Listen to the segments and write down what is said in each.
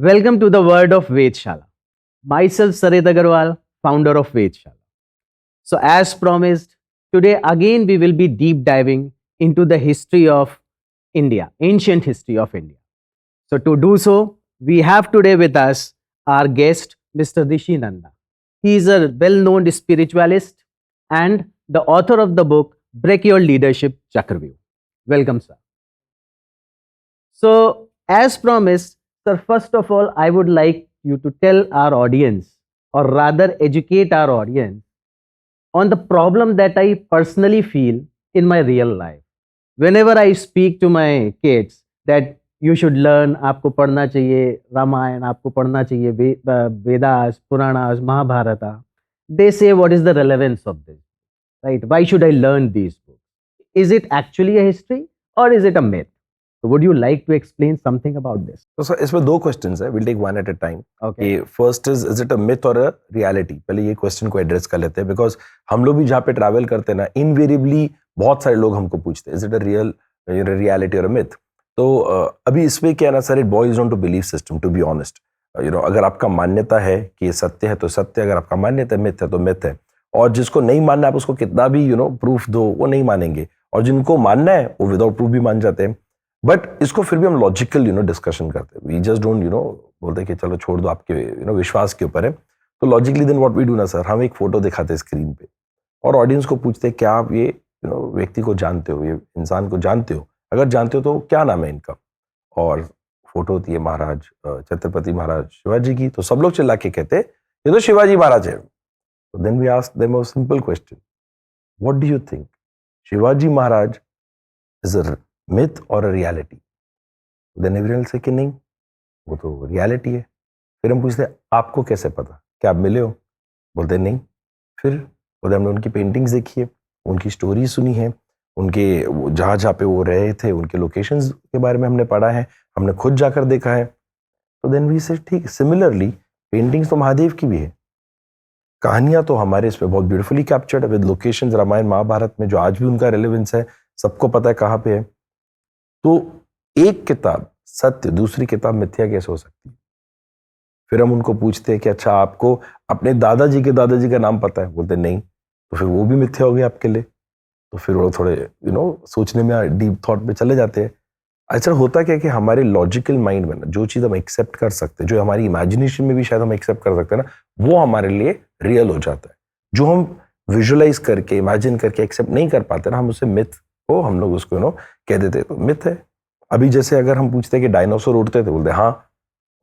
Welcome to the world of Vedshala. Myself, Sarit Agarwal, founder of Vedshala. So, as promised, today again we will be deep diving into the history of India, ancient history of India. So, to do so, we have today with us our guest, Mr. Rishi Nanda. He is a well known spiritualist and the author of the book Break Your Leadership Chakravyuh. Welcome, sir. So, as promised, sir, first of all, I would like you to tell our audience, or rather, educate our audience on the problem that I personally feel in my real life. Whenever I speak to my kids that you should learn, आपको पढ़ना चाहिए रामायण, आपको पढ़ना चाहिए वेदास, पुराणास, महाभारता, they say, what is the relevance of this? Right? Why should I learn these books? Is it actually a history or is it a myth? So would you like to explain something about this? तो sir इसमें दो questions है, will take one at a time. Okay. First is it a myth और a reality. पहले ये question को address कर लेते हैं, बिकॉज हम लोग भी जहाँ पे ट्रैवल करते हैं ना, इनवेरिएबली बहुत सारे लोग हमको पूछते हैं is it a real reality और अ मिथ. तो अभी इसमें क्या है ना sir, it boils down to belief system, to be honest. अगर आपका मान्यता है कि ये सत्य है तो सत्य, अगर आपका मान्यता मिथ है तो मिथ है. और जिसको नहीं मानना, आप उसको कितना भी प्रूफ दो, वो नहीं मानेंगे. और जिनको मानना है वो विदाउट प्रूफ भी मान जाते हैं. बट इसको फिर भी हम लॉजिकल डिस्कशन करते हैं. वी जस्ट डोंट बोलते कि चलो छोड़ दो, आपके विश्वास के ऊपर है. तो logically then what we do ना सर, हम एक फोटो दिखाते हैं स्क्रीन पे और ऑडियंस को पूछते हैं क्या आप ये व्यक्ति को जानते हो, ये इंसान को जानते हो? अगर जानते हो तो क्या नाम है इनका? और फोटो होती है महाराज छत्रपति महाराज शिवाजी की, तो सब लोग चिल्ला के कहते हैं ये तो शिवाजी महाराज है. Then we ask them a simple question, what do you think, Shivaji Maharaj is a myth और रियलिटी? देन एवरीवन से कि नहीं, वो तो रियलिटी है. फिर हम पूछते हैं आपको कैसे पता, क्या आप मिले हो? बोलते नहीं. फिर बोलते हमने उनकी पेंटिंग्स देखी है, उनकी स्टोरी सुनी है, उनके जहाँ जहाँ पे वो रहे थे उनके लोकेशंस के बारे में हमने पढ़ा है, हमने खुद जाकर देखा है. तो देन वी से ठीक. सिमिलरली पेंटिंग्स तो महादेव की भी है, कहानियां तो हमारे इसमें बहुत ब्यूटीफुली कैप्चर्ड है विद लोकेशंस रामायण महाभारत में, जो आज भी उनका रेलेवेंस है, सबको पता है कहाँ पे है. तो एक किताब सत्य, दूसरी किताब मिथ्या कैसे हो सकती है? फिर हम उनको पूछते हैं कि अच्छा आपको अपने दादाजी का नाम पता है? बोलते नहीं. तो फिर वो भी मिथ्या हो गया आपके लिए. तो फिर वो थोड़े सोचने में डीप थॉट में चले जाते हैं. अच्छा होता क्या कि हमारे लॉजिकल माइंड में ना जो चीज़ हम एक्सेप्ट कर सकते हैं, जो हमारी इमेजिनेशन में भी शायद हम एक्सेप्ट कर सकते हैं ना, वो हमारे लिए रियल हो जाता है. जो हम विजुअलाइज करके इमेजिन करके एक्सेप्ट नहीं कर पाते ना, हम उसे मिथ को हम लोग उसको कह देते, तो मिथ है. अभी जैसे अगर हम पूछते हैं कि डायनासोर उड़ते थे, बोलते हाँ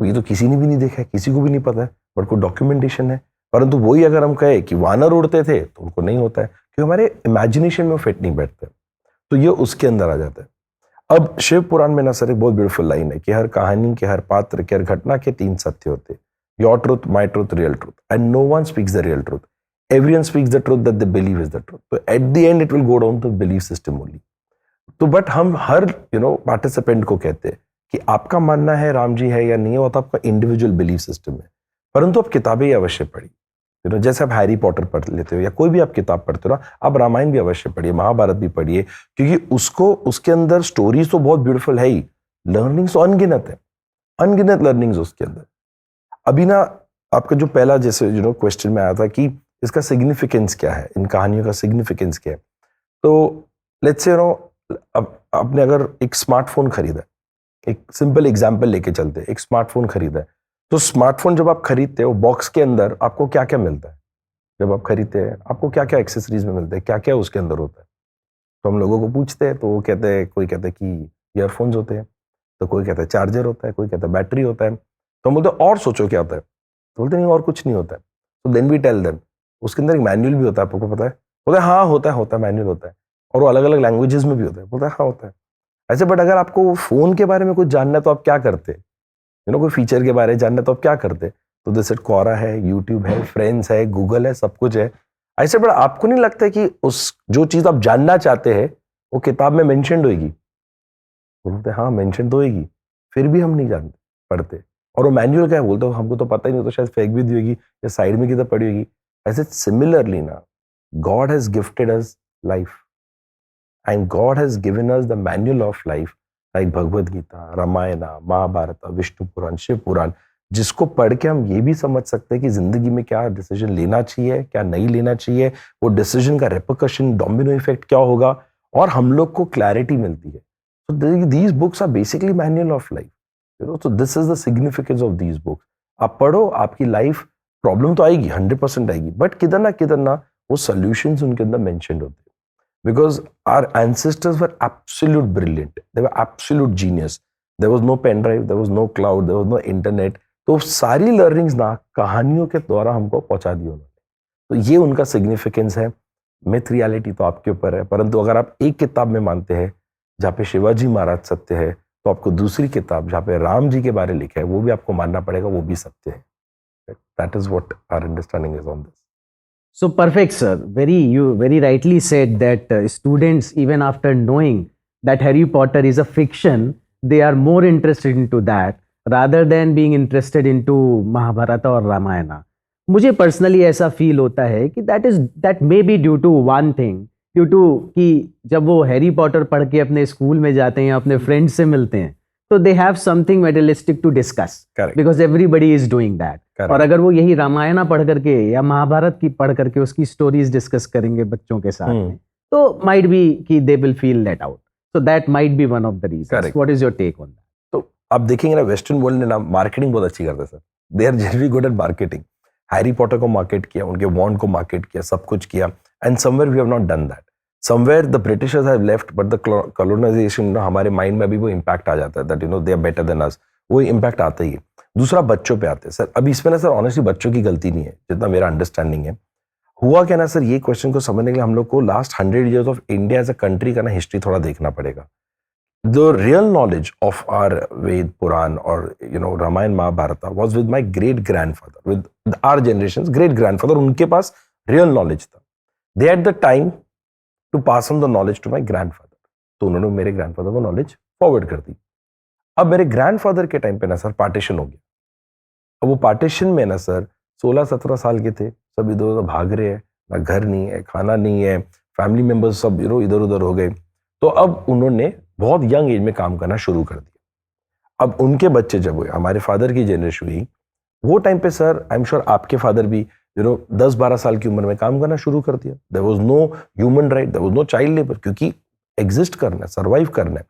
ये तो किसी ने भी नहीं देखा है, किसी को भी नहीं पता है, बट कोई डॉक्यूमेंटेशन है. परंतु वही अगर हम कहें कि वानर उड़ते थे तो उनको नहीं होता है, क्योंकि हमारे इमेजिनेशन में फिट नहीं बैठते. तो ये उसके अंदर आ जाता है. अब शिव पुराण में ना सर एक बहुत ब्यूटीफुल लाइन है कि हर कहानी के, हर पात्र के, हर घटना के 3 सत्य होते हैं. Your truth, my truth, real truth, and no one speaks the real truth. Everyone speaks the truth that they believe is the truth. तो at the end it will go down to belief system only. तो but हम हर participant को कहते हैं कि आपका मानना है राम जी है या नहीं है, वो तो आपका इंडिविजुअल बिलीफ सिस्टम है. परंतु आप किताबें अवश्य पढ़ी. जैसे आप हैरी पॉटर पढ़ लेते हो या कोई भी आप किताब पढ़ते हो ना, आप रामायण भी अवश्य पढ़िए, महाभारत भी पढ़िए, क्योंकि उसके अंदर स्टोरीज तो बहुत ब्यूटीफुल है ही, लर्निंग्स तो अनगिनत है, अनगिनत लर्निंग्स उसके अंदर. अभी ना आपका जो पहला जैसे क्वेश्चन में आया था कि इसका सिग्निफिकेंस क्या है, इन कहानियों का सिग्निफिकेंस क्या है. तो लेट्स से अब आपने अगर एक स्मार्टफोन खरीदा, एक सिंपल एग्जाम्पल लेके चलते, एक स्मार्टफोन खरीदा है, तो स्मार्टफोन जब आप खरीदते हो, बॉक्स के अंदर आपको क्या क्या मिलता है? जब आप खरीदते हैं आपको क्या क्या एक्सेसरीज में मिलते हैं, क्या क्या उसके अंदर होता है? तो हम लोगों को पूछते हैं तो वो कहते हैं, कोई कहता है कि ईयरफोन्स होते हैं, तो कोई कहता है चार्जर होता है, कोई कहता है बैटरी होता है. तो हम बोलते हैं और सोचो क्या होता है? तो बोलते नहीं और कुछ नहीं होता है. तो देन वी टेल देम उसके अंदर एक मैनुअल भी होता है, आपको पता है? बोलते हैं हाँ होता है मैनुअल होता है, और वो अलग अलग लैंग्वेजेस में भी होता है. बोलता है हाँ होता है. ऐसे बट अगर आपको फोन के बारे में कुछ जानना है तो आप क्या करते? कोई फीचर के बारे में जानना है तो आप क्या करते? तो जैसे क्वोरा है, यूट्यूब है, फ्रेंड्स है, गूगल है, सब कुछ है. ऐसे बट आपको नहीं लगता कि उस जो चीज आप जानना चाहते हैं वो किताब में मेंशन्ड होगी? बोलते हाँ मेंशन तो होगी, फिर भी हम नहीं जानते, पढ़ते. और वो मैनुअल क्या है? बोलते हमको तो पता ही नहीं, तो शायद फेंक भी दी होगी या साइड में किधर पड़ी होगी. ऐसे सिमिलरली ना, God has gifted us life and God has given us the manual of life like Bhagavad Gita, Ramayana, Mahabharata, Vishnu Puran, Shiv Puran. जिसको पढ़ के हम ये भी समझ सकते हैं कि जिंदगी में क्या डिसीजन लेना चाहिए, क्या नहीं लेना चाहिए, वो डिसीजन का रेपरकशन, डोमिनो इफेक्ट क्या होगा, और हम लोग को क्लैरिटी मिलती है. So these books are basically manual of life. So this is the significance of these books. आप पढ़ो, आपकी लाइफ प्रॉब्लम तो आएगी, 100% आएगी, बट किधर ना वो सॉल्यूशंस उनके अंदर मेंशन्ड होते हैं. Because our ancestors were absolute brilliant, they were absolute genius. There was no pen drive, there was no cloud, there was no internet. तो सारी लर्निंग्स ना कहानियों के द्वारा हमको पहुंचा दी उन्होंने. तो ये उनका सिग्निफिकेंस है. मिथ रियलिटी तो आपके ऊपर है, परंतु अगर आप एक किताब में मानते हैं जहाँ पे शिवाजी महाराज सत्य है, तो आपको दूसरी किताब जहाँ पे राम जी के बारे लिखा है वो भी आपको मानना पड़ेगा, वो भी सत्य है. That is what our understanding is on this. So perfect, sir. You very rightly said that students, even after knowing that Harry Potter is a fiction, they are more interested into that rather than being interested into Mahabharata or Ramayana. मुझे personally ऐसा feel होता है कि that may be due to one thing, due to कि जब वो Harry Potter पढ़ के अपने स्कूल में जाते हैं, अपने फ्रेंड्स से मिलते हैं, तो they have something materialistic to discuss, because everybody is doing that. और अगर वो यही रामायणा पढ़ करके या महाभारत की पढ़ करके उसकी स्टोरीज डिस्कस करेंगे बच्चों के साथ में, तो माइट बी कि they will feel let out. So that might be one of the reasons. What is your take on that? तो आप देखेंगे ना, वेस्टर्न वर्ल्ड ने ना मार्केटिंग बहुत अच्छी करते हैं sir. They are generally good at marketing. Harry Potter को मार्केट किया, उनके वॉन्ड को मार्केट किया, सब कुछ किया, and somewhere we have not done that. Somewhere the Britishers have left, but the colonisation हमारे माइंड में भी वो इम्पैक्ट आ जाता है that they are better than us. वो इम्पैक्ट आता ही है. दूसरा, बच्चों पे आते हैं सर. अभी इसमें ना सर ऑनेस्टली बच्चों की गलती नहीं है, जितना मेरा अंडरस्टैंडिंग है. हुआ क्या ना सर, ये क्वेश्चन को समझने के लिए हम लोग को last 100 years of India as a country का ना हिस्ट्री थोड़ा देखना पड़ेगा. The real knowledge of our Ved, Puran, or Ramayana, Mahabharata was with my great grandfather, with our generation's great grandfather. उनके पास real knowledge था. They had the time to pass on the knowledge to my grandfather. तो उन्होंने मेरे grandfather को knowledge forward कर दी. अब मेरे grandfather के टाइम पे ना सर पार्टीशन हो गया. अब वो पार्टीशन में ना सर 16-17 साल के थे, सब इधर उधर भाग रहे हैं, ना घर नहीं है, खाना नहीं है, फैमिली मेंबर्स सब इधर उधर हो गए. तो अब उन्होंने बहुत यंग एज में काम करना शुरू कर दिया. अब उनके बच्चे जब हुए, हमारे फादर की जनरेशन हुई, वो टाइम पे सर आई एम श्योर आपके फादर भी 10-12 साल की उम्र में काम करना शुरू कर दिया. There was no human right, there was no child labour, क्योंकि एग्जिस्ट करना है, सर्वाइव करना है.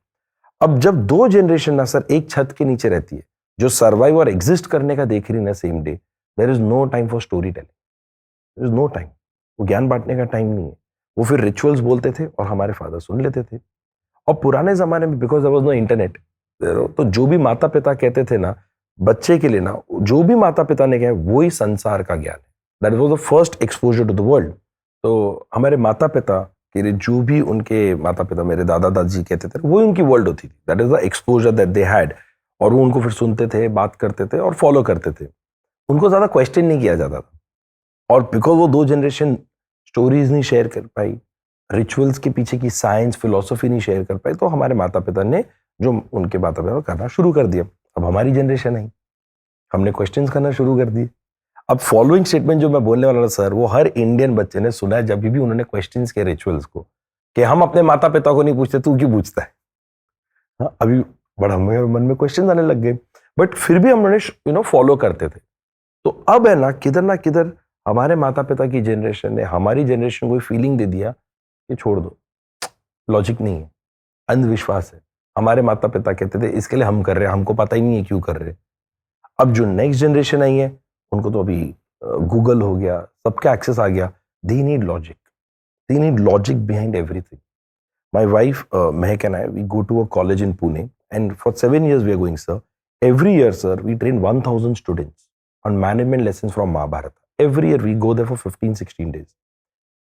अब जब दो जनरेशन ना सर एक छत के नीचे रहती है, जो सर्वाइव और एग्जिस्ट करने का देख रही है ना same day, there is no time for story telling, there is no time. वो ज्ञान बांटने का टाइम नहीं है. वो फिर रिचुअल्स बोलते थे और हमारे फादर सुन लेते थे. और पुराने जमाने में because there was no internet, तो जो भी माता पिता कहते थे ना बच्चे के लिए ना, जो भी माता पिता ने कहा वही संसार का ज्ञान है. That was the first exposure to the world. तो हमारे माता पिता के लिए जो भी उनके माता पिता, मेरे दादा दादी कहते थे, वही उनकी वर्ल्ड होती थी. That is the exposure that they had. और वो उनको फिर सुनते थे, बात करते थे और फॉलो करते थे. उनको ज्यादा क्वेश्चन नहीं किया जाता था. और बिकॉज वो दो जनरेशन स्टोरीज नहीं शेयर कर पाई, रिचुअल्स के पीछे की साइंस फिलॉसफी नहीं शेयर कर पाई, तो हमारे माता पिता ने जो उनके माता पिता करना शुरू कर दिया. अब हमारी जनरेशन आई, हमने क्वेश्चंस करना शुरू कर दिए. अब फॉलोइंग स्टेटमेंट जो मैं बोलने वाला था सर, वो हर इंडियन बच्चे ने सुना है जब भी उन्होंने क्वेश्चंस किए रिचुअल्स को, कि हम अपने माता पिता को नहीं पूछते, तू क्यों पूछता है. हाँ, अभी बड़ा मेरे मन में क्वेश्चन आने लग गए, बट फिर भी हमने फॉलो करते थे. तो अब है ना किधर हमारे माता पिता की जनरेशन ने हमारी जनरेशन को फीलिंग दे दिया कि छोड़ दो, लॉजिक नहीं है, अंधविश्वास है. हमारे माता पिता कहते थे इसके लिए हम कर रहे हैं, हमको पता ही नहीं है क्यों कर रहे हैं. अब जो नेक्स्ट जनरेशन आई है उनको तो अभी गूगल हो गया, सबका एक्सेस आ गया. They need logic behind everything. My wife Mehak and I, we go to a college in Pune, and for 7 years we are going, sir. Every year, sir, we train 1,000 students on management lessons from Mahabharata. Every year we go there for 15-16 days.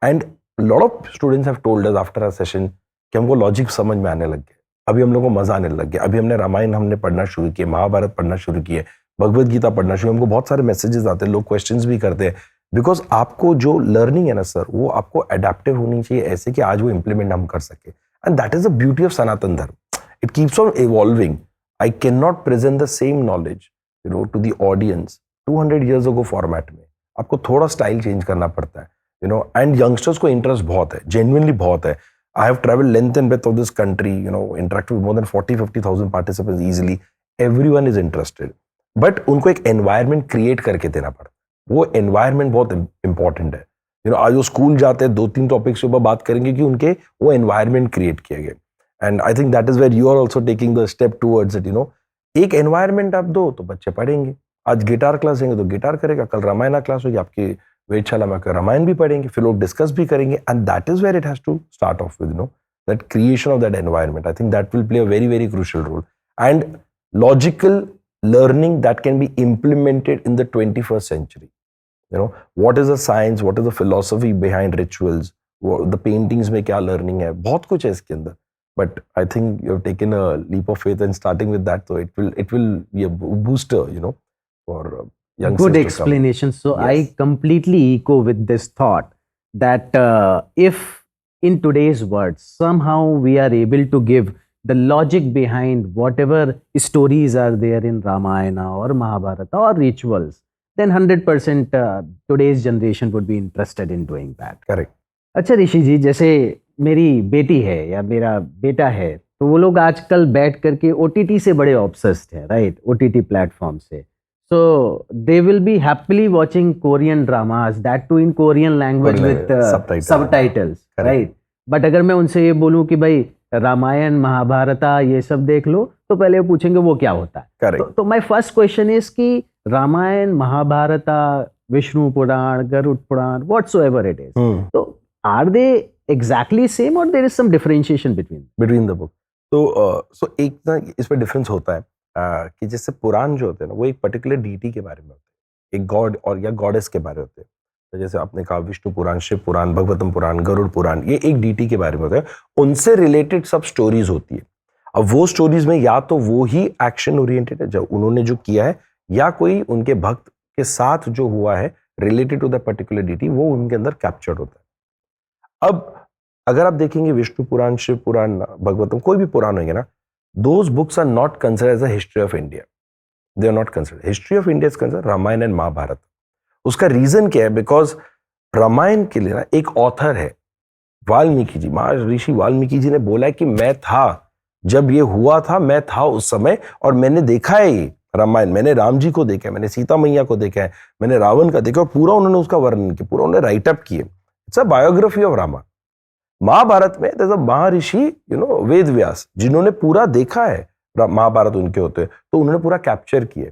And a lot of students have told us after our session कि हमको logic समझ में आने लग गया, अभी हम लोग को मजा आने लग गया, अभी हमने रामायण हमने पढ़ना शुरू किया, महाभारत पढ़ना शुरू किया, भगवत गीता पढ़ना शुरू. हमको बहुत सारे मैसेजेस आते हैं, लोग क्वेश्चंस भी करते हैं. बिकॉज आपको जो लर्निंग है ना सर, वो आपको अडेप्टिव होनी चाहिए, ऐसे कि आज वो इंप्लीमेंट हम कर सके. And that is the beauty of Sanatan Dharma. It keeps on evolving. I can not present the same knowledge to the audience 200 years ago format में. आपको थोड़ा स्टाइल चेंज करना पड़ता है, एंड यंगस्टर्स को इंटरेस्ट बहुत है, जेन्युइनली बहुत है. I have traveled length and breadth of this country, interacted with more than 40-50,000 participants easily. Everyone is interested. But उनको एक एनवायरनमेंट क्रिएट करके देना पड़ता है। वो एनवायरनमेंट बहुत इंपॉर्टेंट है। आज वो स्कूल जाते हैं 2-3 टॉपिक्स के ऊपर बात करेंगे कि उनके वो एनवायरनमेंट क्रिएट किए गए। And I think that is where you are also taking the step towards it. एक एनवायरनमेंट आप दो तो बच्चे पढ़ेंगे। आज गिटार क्लास देंगे तो गिटार करेगा, कल रामायण क्लास होगी आपकी वेधशाला में, रामायण भी पढ़ेंगे, फिर लोग डिस्कस भी करेंगे। And that is where it has to start off with that creation of that environment. I think that will play a very, very crucial role. And logical learning that can be implemented in the 21st century. What is the science, what is the philosophy behind rituals, the paintings में क्या learning है, बहुत कुछ है इसके अंदर. But I think you have taken a leap of faith and starting with that, so it will be a booster, for youngsters. Good to come. explanation. So Yes. I completely echo with this thought that if in today's world somehow we are able to give the logic behind whatever stories are there in Ramayana or Mahabharata or rituals, then 100% today's generation would be interested in doing that. Correct. अच्छा ऋषि जी, जैसे मेरी बेटी है या मेरा बेटा है, तो वो लोग आजकल बैठ करके OTT से बड़े ऑब्सेस्ड है, राइट? OTT प्लेटफॉर्म से. So they will be happily watching Korean dramas, that too in Korean language with subtitles, right? But अगर मैं उनसे ये बोलूँ कि भाई रामायण महाभारता ये सब देख लो, तो पहले वो पूछेंगे वो क्या होता है. तो my first question is कि रामायण महाभारता, विष्णु पुराण, Garuda Purana, whatsoever it is, तो are they exactly same or there is some differentiation between the book? So एक ना इसमें डिफरेंस होता है कि जैसे पुराण जो होते हैं ना, वो एक पर्टिकुलर डीटी के बारे में होते हैं, एक गॉड और या गॉडेस के बारे में होते हैं. तो जैसे आपने कहा विष्णु पुराण, शिव पुराण, भगवतम पुराण, गरुड़ पुराण, ये एक डीटी के बारे में होता है. उनसे रिलेटेड सब स्टोरीज होती है. अब वो स्टोरीज में या तो वो ही एक्शन ओरिएंटेड है जो उन्होंने जो किया है, या कोई उनके भक्त के साथ जो हुआ है related to the particular deity, वो उनके अंदर कैप्चर्ड होता है. अब अगर आप देखेंगे विष्णु पुराण, शिव पुराण, भगवतम, कोई भी पुराण होंगे ना, those books are not considered as a history of India. They are not considered. History of India is considered Ramayan and Mahabharat. उसका रीजन क्या है? बिकॉज रामायण के लिए ना एक ऑथर है, वाल्मीकि जी. महर्षि वाल्मीकि जी ने बोला है कि मैं था जब ये हुआ था, मैं था उस समय, और मैंने देखा है ये रामायण. मैंने राम जी को देखा है, मैंने सीता मैया को देखा है, मैंने रावण का देखा, और पूरा उन्होंने उसका वर्णन किया, पूरा उन्होंने राइटअप किए. It's a biography of Rama. Mahabharat में there's a महर्षि वेद व्यास, जिन्होंने पूरा देखा है महाभारत उनके होते, तो उन्होंने पूरा कैप्चर किए.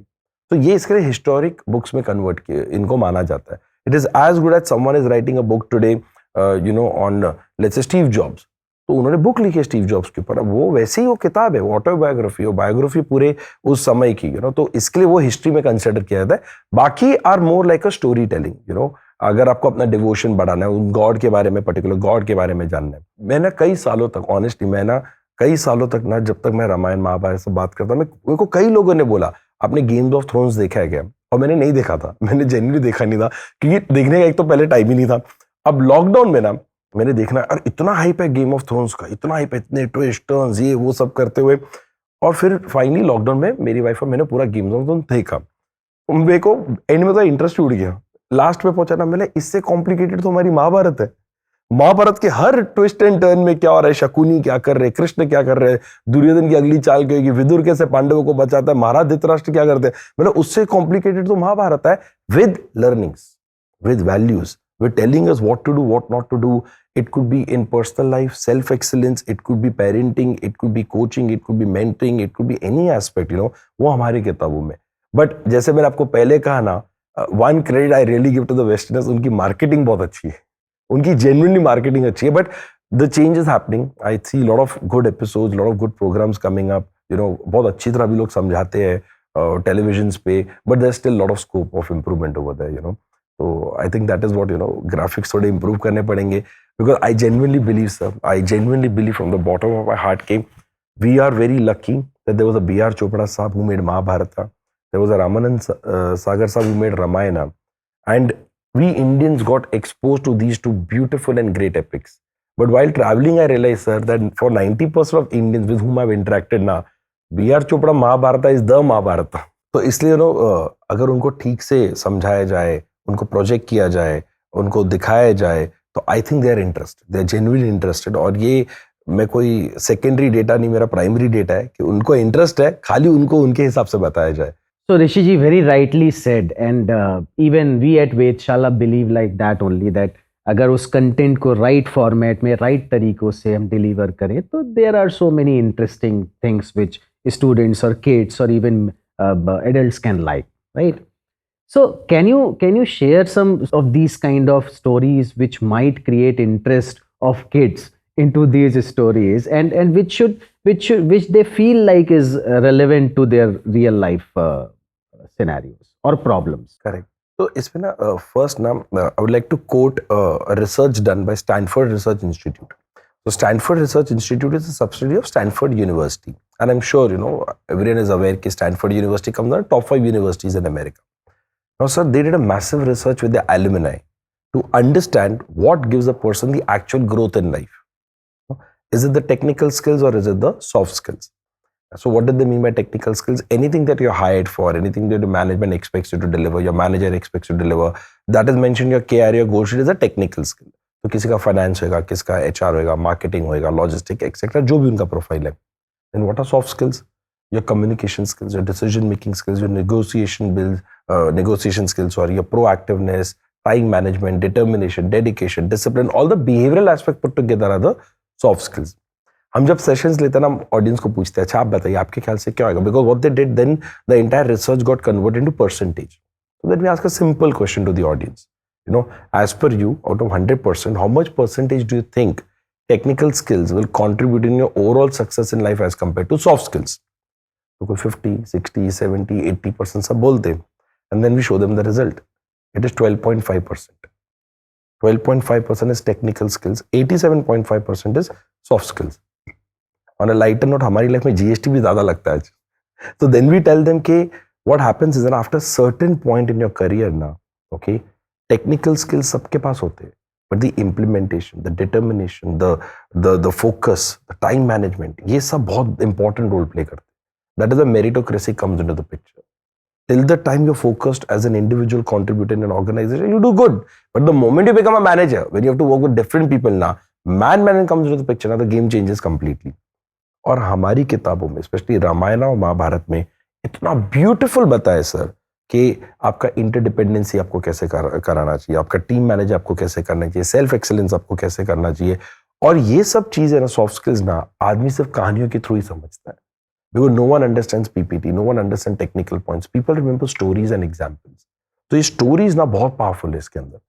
तो ये इसके लिए हिस्टोरिक बुक्स में कन्वर्ट किए, इनको माना जाता है. It is as good as someone is writing a book today on let's say Steve Jobs. तो उन्होंने बुक लिखी है स्टीव जॉब्स के ऊपर, वो वैसे ही वो किताब है, वो ऑटोबायोग्राफी और बायोग्राफी पूरे उस समय की. तो इसके लिए वो हिस्ट्री में कंसिडर किया जाता है. बाकी are more like a story telling. अगर आपको अपना डिवोशन बढ़ाना है, उन गॉड के बारे में, पर्टिकुलर गॉड के बारे में जानना है. मैं ना कई सालों तक, ऑनेस्टली मैं ना कई सालों तक ना, जब तक मैं रामायण महाभारत से बात करता, मेरे को कई लोगों ने बोला आपने गेम्स ऑफ थ्रोन्स देखा है क्या? और मैंने नहीं देखा था, मैंने जेन्युइनली देखा नहीं था, क्योंकि देखने का एक तो पहले टाइम ही नहीं था. अब लॉकडाउन में ना मैंने देखना, अरे इतना हाइप है गेम ऑफ थ्रोन्स का, इतना हाइप है, इतने ट्विस्ट टर्न्स, ये वो सब करते हुए, और फिर फाइनली लॉकडाउन में मेरी वाइफ और मैंने पूरा गेम्स ऑफ थ्रोन्स देखा. मेरे को एंड में तो इंटरेस्ट उड़ गया. लास्ट में पहुंचा ना, मैंने इससे कॉम्प्लिकेटेड तो हमारी महाभारत है. महाभारत के हर ट्विस्ट एंड टर्न में क्या हो रहा है, शकुनी क्या कर रहे, कृष्ण क्या कर रहे, दुर्योधन की अगली चाल क्या होगी, विदुर कैसे पांडवों को बचाता है, महाराज धृतराष्ट्र क्या करते हैं. मतलब उससे कॉम्प्लिकेटेड तो महाभारत है, with learnings, with values, with telling us what to do, what not to do. It could be in personal life, self excellence, it could be parenting, it could be coaching, it could be mentoring, it could be any aspect, वो हमारी किताबों में. But जैसे मैंने आपको पहले कहा ना, one credit I really give to the westerners, उनकी मार्केटिंग बहुत अच्छी है, उनकी जेन्युइनली मार्केटिंग अच्छी है. But the change is happening. I see lot of good episodes, lot of good programmes coming up. बहुत अच्छी तरह भी लोग समझाते हैं टेलीविजन पे, but there is still lot of scope of improvement over there. तो I think that is what graphics थोड़े इंप्रूव करने पड़ेंगे. Because I genuinely believe, sir, I genuinely believe from the bottom of my heart के we are very lucky that there was a B.R. Chopra sahab who made Mahabharat. There was a Ramanand Sagar Sahab who made Ramayana, and we Indians got exposed to these two beautiful and great epics. But while traveling, I realized, sir, that for 90% of Indians with whom I've interacted now, B.R. Chopra Mahabharata is the Mahabharata. तो इसलिए अगर उनको ठीक से समझाया जाए, उनको project किया जाए, उनको दिखाया जाए, तो I think they are interested, they are genuinely interested. और ये मैं कोई सेकेंडरी डेटा नहीं, मेरा प्राइमरी डेटा है कि उनको इंटरेस्ट है, खाली उनको उनके हिसाब से बताया जाए. So Rishi ji very rightly said, and even we at Vedshala believe like that only, that अगर उस कंटेंट को राइट फॉर्मेट में राइट तरीकों से हम डिलीवर करें तो there are so many interesting things which students और किड्स और even adults can like, right? So can you share some of these kind of stories which might create interest of kids into these stories, and which they feel like is relevant to their real life scenarios or problems? Correct. तो इसमें ना first ना I would like to quote research done by Stanford Research Institute. So Stanford Research Institute is a subsidiary of Stanford University, and I'm sure everyone is aware that Stanford University comes under top 5 universities in America. Now, sir, they did a massive research with the alumni to understand what gives a person the actual growth in life. Is it the technical skills or is it the soft skills? So what did they mean by technical skills? Anything that you're hired for, anything that the management expects you to deliver, your manager expects you to deliver, that is mentioned in your KRA or goal sheet is a technical skill. तो किसी का finance होगा, किसका HR होगा, marketing होगा, logistic etcetera, जो भी उनका प्रोफाइल है. Then what are soft skills? Your communication skills, your decision making skills, your negotiation skills, or your proactiveness, time management, determination, dedication, discipline, all the behavioral aspect put together are the soft skills. हम जब sessions लेते हैं ना, audience को पूछते हैं, अच्छा आप बताइए आपके ख्याल से क्या होगा, because what they did then the entire research got converted into percentage. So that we ask a simple question to the audience. As per you, out of 100%, how much percentage do you think technical skills will contribute in your overall success in life as compared to soft skills? So, 50, 60, 70, 80% सब बोलते हैं, and then we show them the result. It is 12.5%. 12.5% is technical skills. 87.5% is soft skills. On a lighter note, हमारी life में GST भी ज़्यादा लगता है. So then we tell them कि what happens is that after certain point in your career now, okay, technical skills सबके पास होते हैं, but the implementation, the determination, the focus, the time management, ये सब बहुत इंपॉर्टेंट रोल प्ले करते हैं. That is the meritocracy comes into the picture. Till the time you focused as an individual contributor in an organisation, you do good, but the moment you become a manager, when you have to work with different people, ना man comes into the picture, ना the game changes completely. और हमारी किताबों में, specially Ramayan और महाभारत में, इतना beautiful बताया सर कि आपका इंटरडिपेंडेंसी आपको कैसे कराना चाहिए, आपका टीम मैनेज आपको कैसे करना चाहिए, सेल्फ एक्सेलेंस आपको कैसे करना चाहिए. और ये सब चीजें ना, सॉफ्ट स्किल्स ना, आदमी सिर्फ कहानियों के थ्रू ही समझता है. Because no one understands PPT, no one understand technical points, people remember stories and examples. तो ये स्टोरीज ना बहुत पावरफुल है इसके अंदर.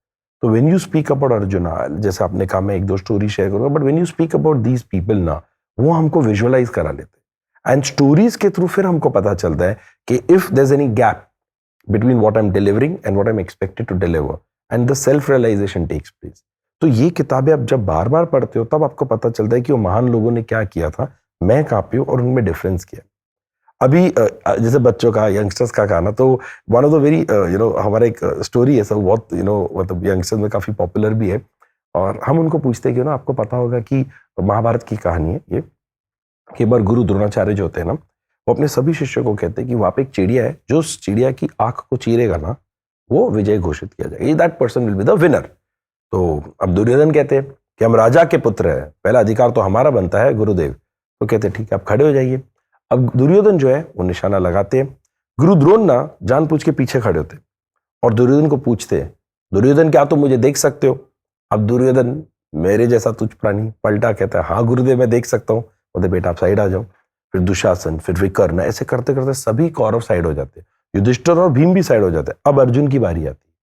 तो when you speak about arjuna, जैसे आपने कहा मैं एक दो स्टोरी शेयर करूंगा, but when you speak about these people ना, वो हमको विजुअलाइज करा लेते हैं. एंड स्टोरीज के थ्रू फिर हमको पता चलता है कि if there is any gap between what I'm delivering and what I'm expected to deliver, and the self-realization takes place. तो ये किताबें आप जब बार बार पढ़ते हो तब आपको पता चलता है कि वो महान लोगों ने क्या किया था, मैं कहाँ पे हूँ और उनमें डिफरेंस किया. अभी जैसे बच्चों का, यंगस्टर्स का कहना, तो वन ऑफ द वेरी हमारा एक स्टोरी है सब बहुत मतलब यंगस्टर्स में काफ़ी पॉपुलर भी है, और हम उनको पूछते हैं कि आपको पता होगा कि महाभारत की कहानी है ये, कि एक बार गुरु द्रोणाचार्य जो होते हैं ना, वो अपने सभी शिष्यों को कहते हैं कि वहां पे एक चिड़िया है, जो उस चिड़िया की आंख को चीरेगा ना, वो विजय घोषित किया जाएगा, that person will be the winner. तो अब दुर्योधन कहते हैं कि हम राजा के पुत्र हैं, पहला अधिकार तो हमारा बनता है गुरुदेव. तो कहते हैं ठीक है, आप खड़े हो जाइए. अब दुर्योधन जो है वो निशाना लगाते हैं. गुरु द्रोण ना जानबूझ के पीछे खड़े होते और दुर्योधन को पूछते हैं, दुर्योधन क्या तुम मुझे देख सकते हो? अब दुर्योधन मेरे जैसा तुच्छ प्राणी पलटा कहता है, हाँ गुरुदेव मैं देख सकता हूँ. बोलते बेटा आप साइड आ जाओ. फिर दुशासन, फिर विकर्ण, ऐसे करते करते सभी कौरव साइड हो जाते हैं, युधिष्ठिर और भीम भी साइड हो जाते हैं. अब अर्जुन की बारी आती है.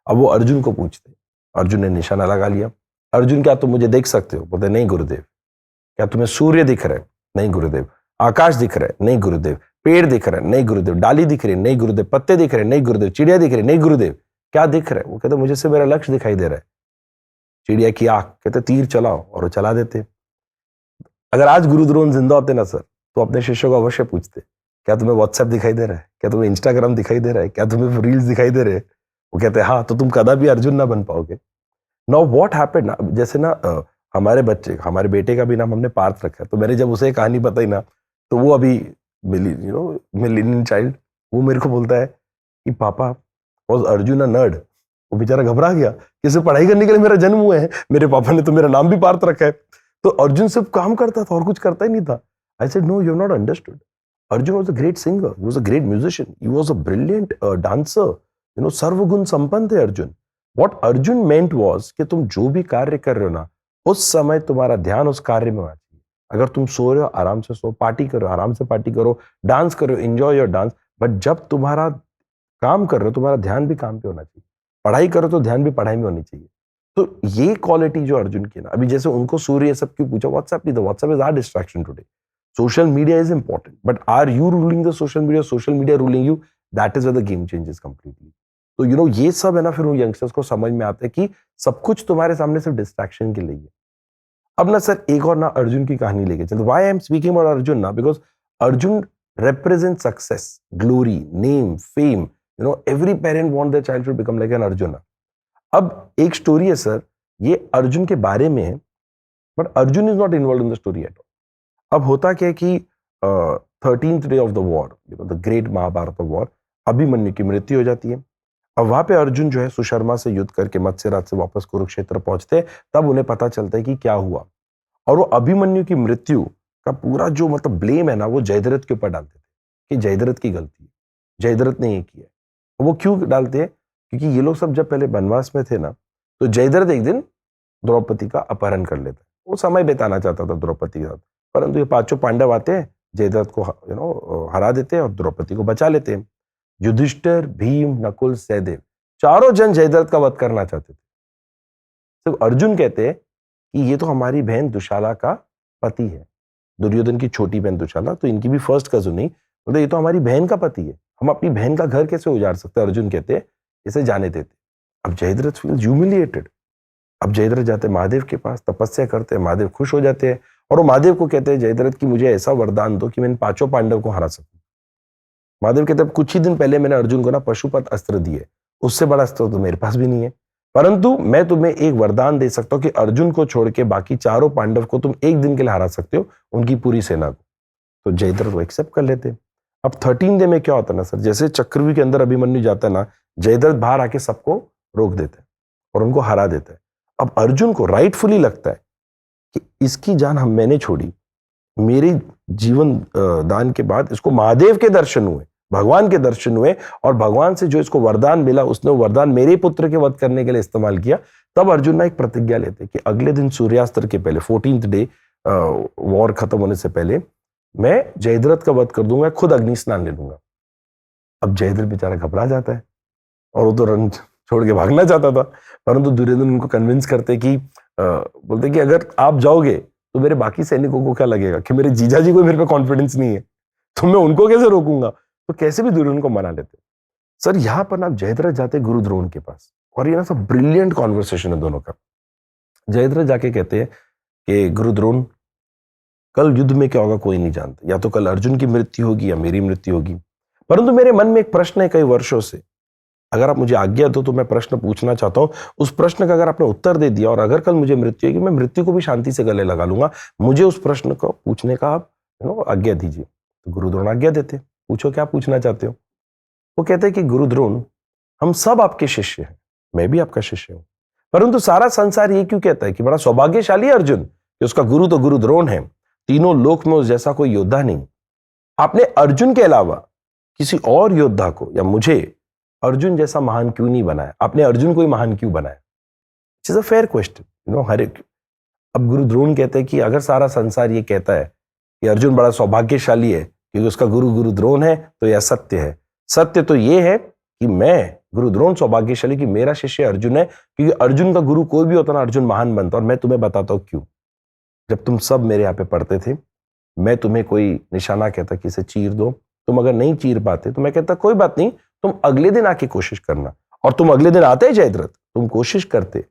अब वो अर्जुन को पूछते, अर्जुन ने निशाना लगा लिया. अर्जुन क्या तुम मुझे देख सकते हो? बोलते नहीं गुरुदेव. क्या तुम्हें सूर्य दिख रहा है? नहीं गुरुदेव. आकाश दिख रहा है? नहीं गुरुदेव. पेड़ दिख रहा है? नहीं गुरुदेव. डाली दिख रही है? नहीं गुरुदेव. पत्ते दिख रहे हैं? नहीं गुरुदेव. चिड़िया दिख रही है? नहीं गुरुदेव. क्या दिख रहा है? वो कहते मुझे से मेरा लक्ष्य दिखाई दे रहा है, चिड़िया की आंख. कहते तीर चलाओ, और वो चला देते. अगर आज गुरु द्रोण जिंदा होते ना सर, तो अपने शिष्यों को अवश्य पूछते, क्या तुम्हें व्हाट्सएप दिखाई दे रहा है? क्या तुम्हें इंस्टाग्राम दिखाई दे रहा है? क्या तुम्हें रील्स दिखाई दे रहे हैं? वो कहते हैं हाँ, तो तुम कदा भी अर्जुन ना बन पाओगे. नाउ व्हाट हैपेंड ना, जैसे ना हमारे बच्चे, हमारे बेटे का भी नाम हमने पार्थ रखा है. तो मैंने जब उसे कहानी बताई ना, तो वो अभी मिलेनियल चाइल्ड, वो मेरे को बोलता है कि पापा वाज अर्जुन अ नर्ड. वो बेचारा घबरा गया कि इसे पढ़ाई करने के लिए मेरा जन्म हुआ है, मेरे पापा ने तो मेरा नाम भी पार्थ रखा है. तो अर्जुन सिर्फ काम करता था और कुछ करता ही नहीं था. I said, no, you have not understood. Arjun was a great singer, he was a great musician, he was a brilliant dancer, सर्वगुण संपन्न थे Arjun. What Arjun meant was कि तुम जो भी कार्य कर रहे हो ना, उस समय तुम्हारा ध्यान उस कार्य में होना चाहिए. अगर तुम सो रहे हो आराम से सो, पार्टी करो आराम से पार्टी करो, डांस करो, एंजॉय योर डांस, बट जब तुम्हारा काम कर रहे हो तुम्हारा ध्यान भी काम पे होना चाहिए. पढ़ाई करो तो ध्यान भी पढ़ाई में होनी चाहिए. तो ये क्वालिटी जो अर्जुन की ना, अभी जैसे उनको सूर्य सब क्यों पूछा, व्हाट्सएप नहीं था, WhatsApp is our distraction today. Social media is important, but are you ruling the social media ruling you? That is where the game changes completely. तो ये सब है ना, फिर उन यंगस्टर्स को समझ में आता है कि सब कुछ तुम्हारे सामने सिर्फ डिस्ट्रैक्शन के लिए है. अब ना सर एक और ना अर्जुन की कहानी लेके चलते. Why I am speaking about Arjun ना, because Arjun represent success, glory, name, fame. Every parent want their child to become like an Arjuna. अब एक स्टोरी है सर, ये अर्जुन के बारे में है, but Arjun is not involve in the story at all. अब होता क्या है कि 13th day of the war, the great Mahabharata war, Abhimanyu की मृत्यु हो जाती है. अब वहां पे अर्जुन जो है सुशर्मा से युद्ध करके मत्स्यराज से वापस कुरुक्षेत्र पहुंचते, तब उन्हें पता चलता है कि क्या हुआ. और वो अभिमन्यु की मृत्यु का पूरा जो मतलब ब्लेम है ना, वो जयद्रथ के ऊपर डालते थे कि जयद्रथ की गलती है, जयद्रथ ने ये किया. वो क्यों डालते हैं? क्योंकि ये लोग सब जब पहले वनवास में थे ना, तो जयद्रथ एक दिन द्रौपदी का अपहरण कर लेता है. वो समय बिताना चाहता था द्रौपदी के साथ, परंतु ये पांचों पांडव आते हैं, जयद्रथ को हरा देते हैं और द्रौपदी को बचा लेते हैं. युधिष्ठिर, भीम, नकुल, सहदेव, चारों जन जयद्रथ का वध करना चाहते थे. सिर्फ अर्जुन कहते हैं कि ये तो हमारी बहन दुशाला का पति है, दुर्योधन की छोटी बहन दुशाला, तो इनकी भी फर्स्ट कजन नहीं, मतलब ये तो हमारी बहन का पति है, हम अपनी बहन का घर कैसे उजाड़ सकते हैं? अर्जुन कहते हैं इसे जाने देते. अब जयद्रथ फील ह्यूमिलिएटेड. अब जयद्रथ जाते महादेव के पास, तपस्या करते हैं, महादेव खुश हो जाते हैं और वो महादेव को कहते हैं जयद्रथ की मुझे ऐसा वरदान दो कि मैं इन पांचों पांडव को हरा सकूं. महादेव कहते हैं कुछ ही दिन पहले मैंने अर्जुन को ना पशुपत अस्त्र दिए, उससे बड़ा अस्त्र तो मेरे पास भी नहीं है, परंतु मैं तुम्हें एक वरदान दे सकता हूं कि अर्जुन को छोड़ के बाकी चारों पांडव को तुम एक दिन के लिए हरा सकते हो, उनकी पूरी सेना को. तो जयद्रथ वो एक्सेप्ट कर लेते. अब 13 डे में क्या होता है ना सर, जैसे चक्रव्यूह के अंदर अभिमन्यु जाता है ना, जयद्रथ बाहर आके सबको रोक देता है और उनको हरा देता है. अब अर्जुन को राइटफुली लगता है कि इसकी जान मैंने छोड़ी, मेरे जीवन दान के बाद इसको महादेव के दर्शन हुए, भगवान के दर्शन हुए, और भगवान से जो इसको वरदान मिला, उसने वरदान मेरे पुत्र के वध करने के लिए इस्तेमाल किया. तब अर्जुन ना एक प्रतिज्ञा लेते कि अगले दिन सूर्यास्त के पहले 14th डे वॉर खत्म होने से पहले मैं जयद्रथ का वध कर दूंगा, खुद अग्नि स्नान ले लूंगा. अब जयद्रथ बेचारा घबरा जाता है और वो तो रन छोड़ के भागना चाहता था, परंतु दुर्योधन उनको कन्विंस करते कि बोलते कि अगर आप जाओगे तो मेरे बाकी सैनिकों को क्या लगेगा कि मेरे जीजा जी को मेरे पे कॉन्फिडेंस नहीं है, तो मैं उनको कैसे रोकूंगा. तो कैसे भी दुर्योधन को मना लेते. सर यहां पर ना जयद्रथ जाते गुरु द्रोण के पास, और ये ना सब ब्रिलियंट कॉन्वर्सेशन है दोनों का. जयद्रथ जाके कहते हैं कि गुरु द्रोण, कल युद्ध में क्या होगा कोई नहीं जानता, या तो कल अर्जुन की मृत्यु होगी या मेरी मृत्यु होगी, परंतु मेरे मन में एक प्रश्न है कई वर्षों से, अगर आप मुझे आज्ञा दो तो मैं प्रश्न पूछना चाहता हूं. उस प्रश्न का अगर आपने उत्तर दे दिया और अगर कल मुझे मृत्यु होगी, मैं मृत्यु को भी शांति से गले लगा लूंगा, मुझे उस प्रश्न को पूछने का आप आज्ञा दीजिए. तो गुरु द्रोण आज्ञा देते, पूछो क्या पूछना चाहते हो. वो कहते हैं कि गुरु द्रोण, हम सब आपके शिष्य हैं, मैं भी आपका शिष्य हूं, परंतु सारा संसार ये क्यों कहता है कि बड़ा सौभाग्यशाली अर्जुन कि उसका गुरु तो गुरु द्रोण है, तीनों लोक में उस जैसा कोई योद्धा नहीं. आपने अर्जुन के अलावा किसी और योद्धा को या मुझे अर्जुन जैसा महान क्यों नहीं बनाया, आपने अर्जुन को ही महान क्यों बनाया? इट्स अ फेयर क्वेश्चन, हर एक. अब गुरु द्रोण कहते हैं कि अगर सारा संसार ये कहता है कि अर्जुन बड़ा सौभाग्यशाली है क्योंकि उसका गुरु गुरु द्रोण है, तो यह सत्य है. सत्य तो ये है कि मैं गुरु द्रोण सौभाग्यशाली कि मेरा शिष्य अर्जुन है, क्योंकि अर्जुन का गुरु कोई भी होता ना, अर्जुन महान बनता. और मैं तुम्हें बताता हूं क्यों. जब तुम सब मेरे यहाँ पे पढ़ते थे, मैं तुम्हें कोई निशाना कहता कि इसे चीर दो, तुम अगर नहीं चीर पाते तो मैं कहता कोई बात नहीं, तुम अगले दिन आके कोशिश करना. और तुम अगले दिन आते जयद्रथ, तुम कोशिश करते,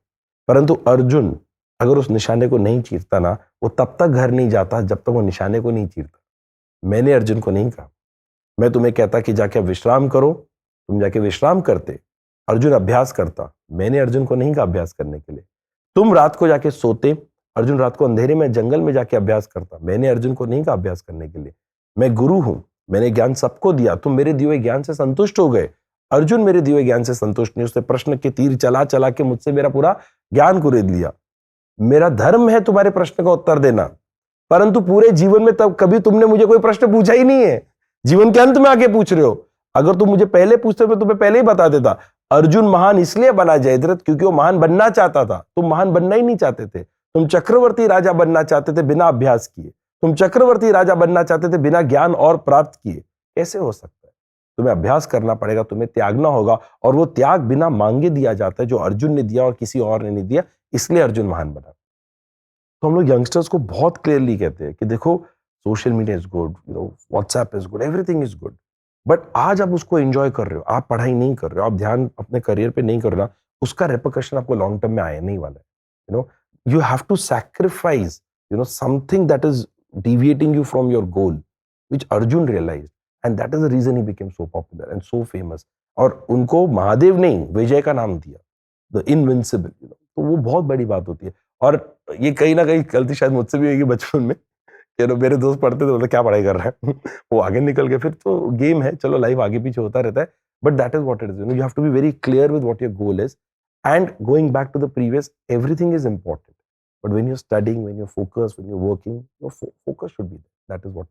परंतु अर्जुन अगर उस निशाने को नहीं चीरता ना, वो तब तक घर नहीं जाता जब तक वो निशाने को नहीं चीरता. मैंने अर्जुन को नहीं कहा, मैं तुम्हें कहता कि जाके विश्राम करो, तुम जाके विश्राम करते, अर्जुन अभ्यास करता. मैंने अर्जुन को नहीं कहा अभ्यास करने के लिए. तुम रात को जाके सोते, अर्जुन रात को अंधेरे में जंगल में जाके अभ्यास करता. मैंने अर्जुन को नहीं कहा अभ्यास करने के लिए. मैं गुरु हूं, मैंने ज्ञान सबको दिया, तुम मेरे दिए हुए ज्ञान से संतुष्ट हो गए. अर्जुन मेरे दिए हुए ज्ञान से संतुष्ट नहीं, उसने प्रश्न के तीर चला चला के मुझसे मेरा पूरा ज्ञान कुरेद लिया. मेरा धर्म है तुम्हारे प्रश्न का उत्तर देना, परंतु पूरे जीवन में तब कभी तुमने मुझे कोई प्रश्न पूछा ही नहीं है. जीवन के अंत में आके पूछ रहे हो। अगर तुम मुझे पहले पूछते तो तुम्हें पहले ही बता देता। अर्जुन महान इसलिए बना जयद्रथ क्योंकि वो महान बनना चाहता था, तुम महान बनना ही नहीं चाहते थे। तुम चक्रवर्ती राजा बनना चाहते थे बिना अभ्यास किए, तुम चक्रवर्ती राजा बनना चाहते थे बिना ज्ञान और प्राप्त किए। कैसे हो सकता है? तुम्हें अभ्यास करना पड़ेगा, तुम्हें त्यागना होगा, और वो त्याग बिना मांगे दिया जाता है, जो अर्जुन ने दिया और किसी और ने नहीं दिया, इसलिए अर्जुन महान बना। तो हम लोग यंगस्टर्स को बहुत क्लियरली कहते हैं कि देखो, social media is good, WhatsApp is good, everything is good, but आज आप उसको एंजॉय कर रहे हो, आप पढ़ाई नहीं कर रहे हो, आप ध्यान अपने करियर पे नहीं कर रहे हो, उसका रिपरकशन आपको लॉन्ग टर्म में आया नहीं वाला है। You have to sacrifice, something that is deviating you from your goal, which Arjun realized, and that is the reason he became so popular and so famous. और उनको महादेव नहीं, विजय का नाम दिया, the invincible. तो वो बहुत बड़ी बात होती है। और ये कहीं ना कहीं गलती शायद मुझसे भी होगी बचपन में, मेरे दोस्त पढ़ते थे, बोलते क्या पढ़ाई कर रहा है वो आगे निकल गए, फिर तो गेम है, चलो लाइफ आगे पीछे होता रहता है, but that is what it is. You have to be very clear with what your goal is, and going back to the previous, everything is important. But when you're studying, when you're focused, when you're working, your focus should be there. That is what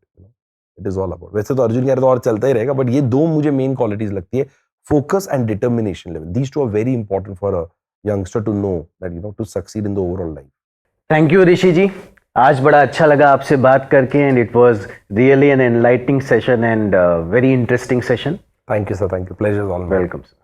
it is all about. वैसे तो अर्जुन कह रहे तो और चलता ही रहेगा, but ये दो मुझे मेन क्वालिटीज लगती है, focus and determination level. These two are very important for a youngster to know that to succeed in the overall life. Thank you Rishi ji, आज बड़ा अच्छा लगा आपसे बात करके, and it was really an enlightening session and very interesting session. Thank you, sir. Thank you. Pleasure is all mine. Welcome sir.